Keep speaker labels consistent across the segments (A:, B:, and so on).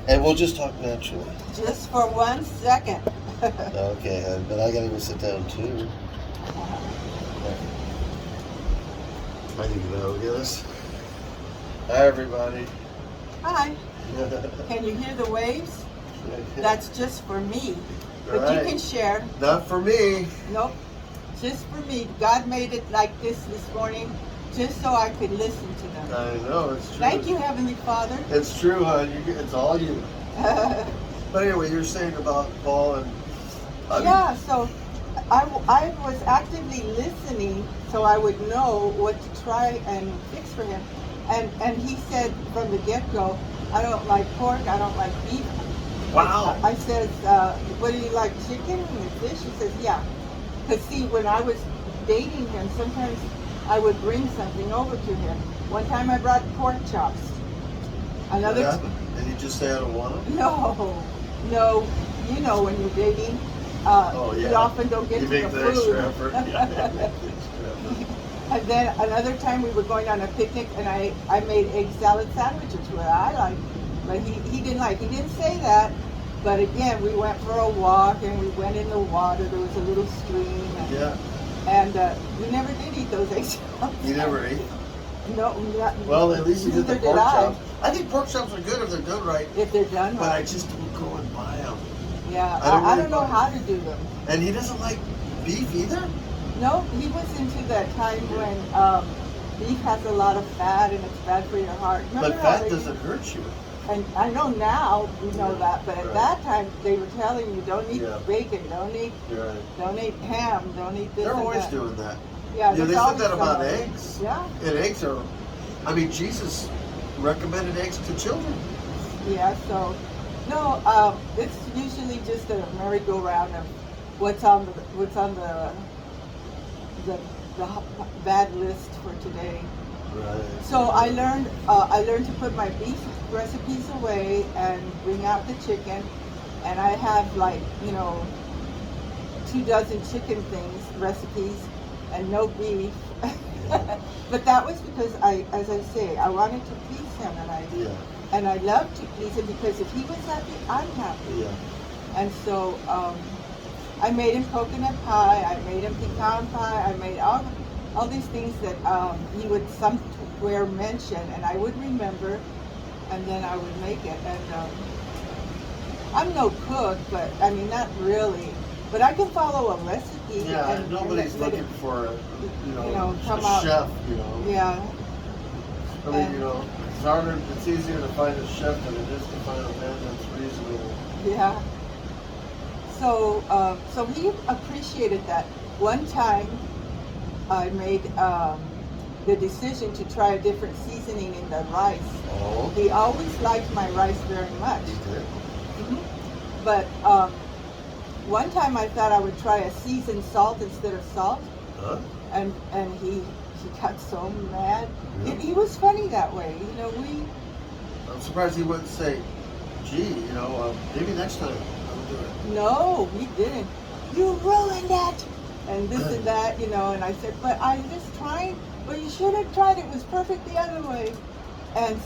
A: And we'll just talk naturally.
B: Just for 1 second.
A: Okay, but I gotta go sit down too. I need to go get us. Hi, everybody.
B: Hi. Can you hear the waves? That's just for me. But
A: Right.
B: you can share.
A: Not for me.
B: Nope. Just for me. God made it like this morning just so I could listen to them.
A: I know, it's true.
B: Thank you, Heavenly Father.
A: It's true, hon. It's all you. But anyway, you're saying about Paul and...
B: Yeah, so I was actively listening so I would know what to try and fix for him. And he said from the get-go, I don't like pork, I don't like beef.
A: Wow.
B: I said, what do you like, chicken and fish? He says, yeah. Because see, when I was dating him, sometimes I would bring something over to him. One time I brought pork chops. Another
A: What happened? Did he just say I don't want them?
B: No. You know when you're dating, you often don't get
A: you
B: to
A: make
B: the
A: the
B: food.
A: extra effort. Yeah.
B: And then another time we were going on a picnic and I made egg salad sandwiches, which I like, but he didn't like. He didn't say that, but again, we went for a walk and we went in the water. There was a little stream. And we never did eat those egg salads.
A: You never ate?
B: No.
A: Well, at least you did the
B: neither
A: pork
B: did
A: chops. I think pork chops are good if they're done right.
B: If they're done
A: But
B: right.
A: I just don't go and buy them.
B: Yeah,
A: I
B: don't know how to do them.
A: And he doesn't like beef either?
B: No, he was into that time when beef has a lot of fat and it's bad for your heart. Remember
A: But
B: how
A: fat doesn't hurt you.
B: And I know now we know that, but at
A: Right.
B: that time they were telling you don't eat
A: Yeah.
B: bacon, don't eat ham, don't eat this.
A: They're
B: and
A: always
B: that.
A: doing that.
B: Yeah,
A: They
B: there's
A: said
B: always
A: that about
B: somebody.
A: eggs.
B: Yeah,
A: And eggs are, Jesus recommended eggs to children.
B: yeah. So no, it's usually just a merry-go-round of what's on the bad list for today.
A: Right.
B: So I learned to put my beef recipes away and bring out the chicken, and I have 24 chicken recipes and no beef. But that was because as I say, I wanted to please him, and I love to please him because if he was happy, I'm happy.
A: Yeah.
B: And so I made him coconut pie, I made him pecan pie, I made all these things that he would somewhere mention, and I would remember, and then I would make it. And I'm no cook, but I mean, not really. But I can follow a recipe.
A: Yeah,
B: and
A: nobody's
B: let
A: looking
B: it,
A: for
B: come
A: a
B: out.
A: chef,
B: Yeah.
A: I mean, it's harder, it's easier to find a chef than it is to find a man that's reasonable.
B: Yeah. So he appreciated that. One time, I made the decision to try a different seasoning in the rice.
A: Oh.
B: He always liked my rice very much.
A: He did?
B: Mm-hmm. But one time I thought I would try a seasoned salt instead of salt.
A: Huh?
B: And he got so mad.
A: Really?
B: He was funny that way.
A: I'm surprised he wouldn't say, gee, maybe next time I'll do it.
B: No, he didn't. You ruined it! And this and that, and I said, but I just tried. Well, you should have tried. It was perfect the other way. And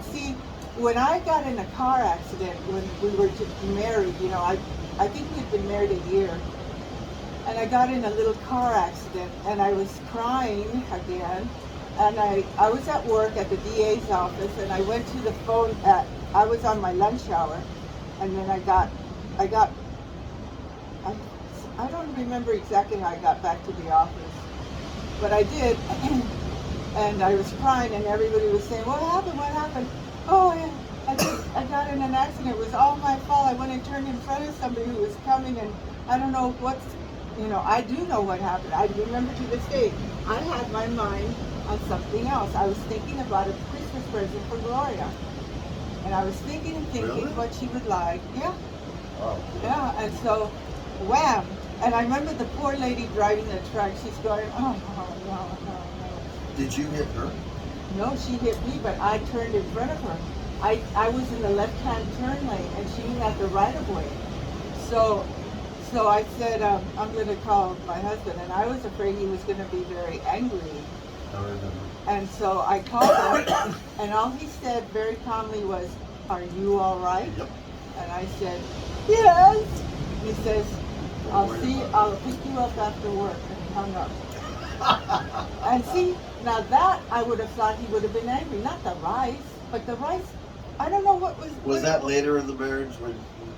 B: see, when I got in a car accident when we were married, I think we'd been married a year. And I got in a little car accident and I was crying again. And I was at work at the DA's office and I went to the phone I was on my lunch hour. And then I don't remember exactly how I got back to the office, but I did, and I was crying, and everybody was saying, "What happened? What happened?" Oh, I got in an accident. It was all my fault. I went and turned in front of somebody who was coming, and I don't know I do know what happened. I remember to this day. I had my mind on something else. I was thinking about a Christmas present for Gloria, and I was thinking
A: Really?
B: what she would like. Yeah.
A: Wow.
B: Yeah, and so, wham! And I remember the poor lady driving the truck. She's going, oh, no.
A: Did you hit her?
B: No, she hit me, but I turned in front of her. I was in the left-hand turn lane, and she had the right-of-way. So I said, I'm going to call my husband, and I was afraid he was going to be very angry.
A: I remember.
B: And so I called him, and all he said very calmly was, are you all right?
A: Yep.
B: And I said, yes. He says,
A: Don't worry about
B: I'll pick you up after work. And he hung up. And see, now that I would have thought he would have been angry. Not the rice, but the rice, I don't know what was.
A: Was that later in the marriage when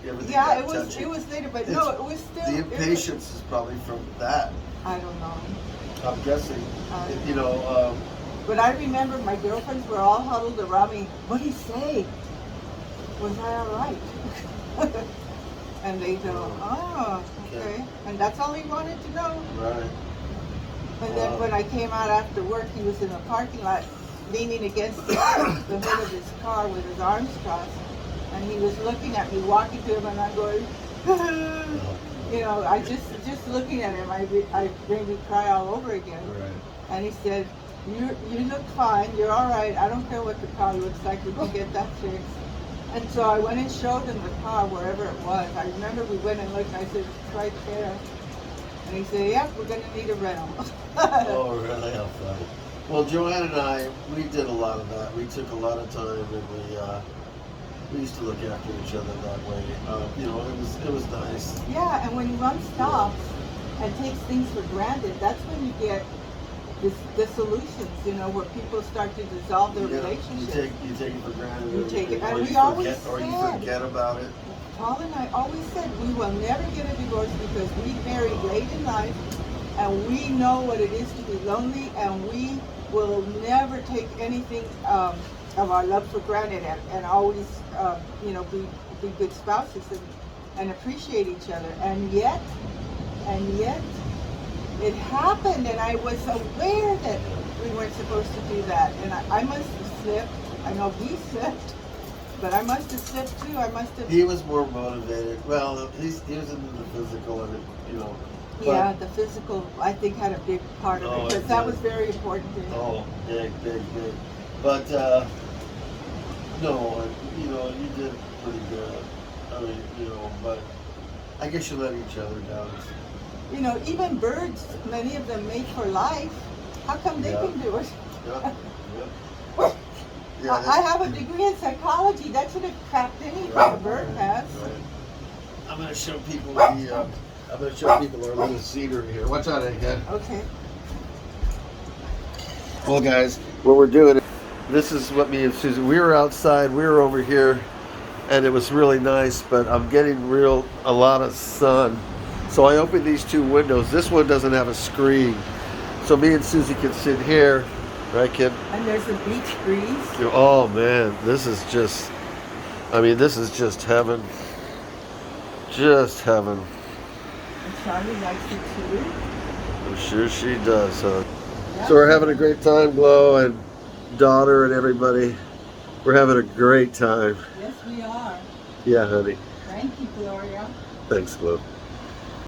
A: everything
B: Yeah,
A: got touchy?
B: it was later, but no, it was still.
A: The impatience is probably from that.
B: I don't know.
A: I'm guessing. You know.
B: But I remember my girlfriends were all huddled around me. What did he say? Was I all right? And they go, oh, okay. And that's all he wanted to know.
A: Right.
B: And then when I came out after work, he was in the parking lot leaning against the hood of his car with his arms crossed. And he was looking at me, walking to him, and I'm going, you know, I just looking at him, I made me cry all over again.
A: Right.
B: And he said, you look fine, you're all right, I don't care what the car looks like, we can get that fixed. And so I went and showed him the car, wherever it was. I remember we went and looked, and I said, it's right there. And he said, yep, we're going to need a rental.
A: Oh, really? How funny. Well, Joanne and I, we did a lot of that. We took a lot of time, and we used to look after each other that way. You know, it was nice.
B: Yeah, and when one stops and takes things for granted, that's when you get the solutions, you know, where people start to dissolve their relationships.
A: You take it for granted.
B: You take it, and
A: or
B: we
A: you
B: always
A: forget, or you forget about it.
B: Paul and I always said we will never get a divorce because we married late in life, and we know what it is to be lonely, and we will never take anything of our love for granted, and always, you know, be good spouses and appreciate each other. And yet, it happened, and I was aware that we weren't supposed to do that, and I must have slipped. I know he slipped, but I must have slipped too. I must have.
A: He was more motivated. Well, he was into the physical, and you know.
B: Yeah, the physical, I think, had a big part of it, because that was very important to him.
A: Oh, big. But no, you know, you did pretty good. I mean, you know, but I guess you let each other down.
B: You know, even birds, many of them mate for life. How come they can do it?
A: Yeah.
B: I have a degree in psychology. That should have cracked anything a bird has.
A: Right. I'm going to show people our little cedar here. Watch out, Egghead.
B: Okay.
A: Well, guys, what we're doing, this is what me and Susan, we were outside, we were over here, and it was really nice, but I'm getting a lot of sun. So I opened these two windows. This one doesn't have a screen. So me and Susie can sit here, right, kid?
B: And there's a beach breeze.
A: Oh, man, this is just heaven. Just heaven.
B: And Charlie likes it too.
A: I'm sure she does, huh? So we're having a great time, Glow and daughter and everybody. We're having a great time.
B: Yes, we are.
A: Yeah, honey.
B: Thank you, Gloria.
A: Thanks, Glow.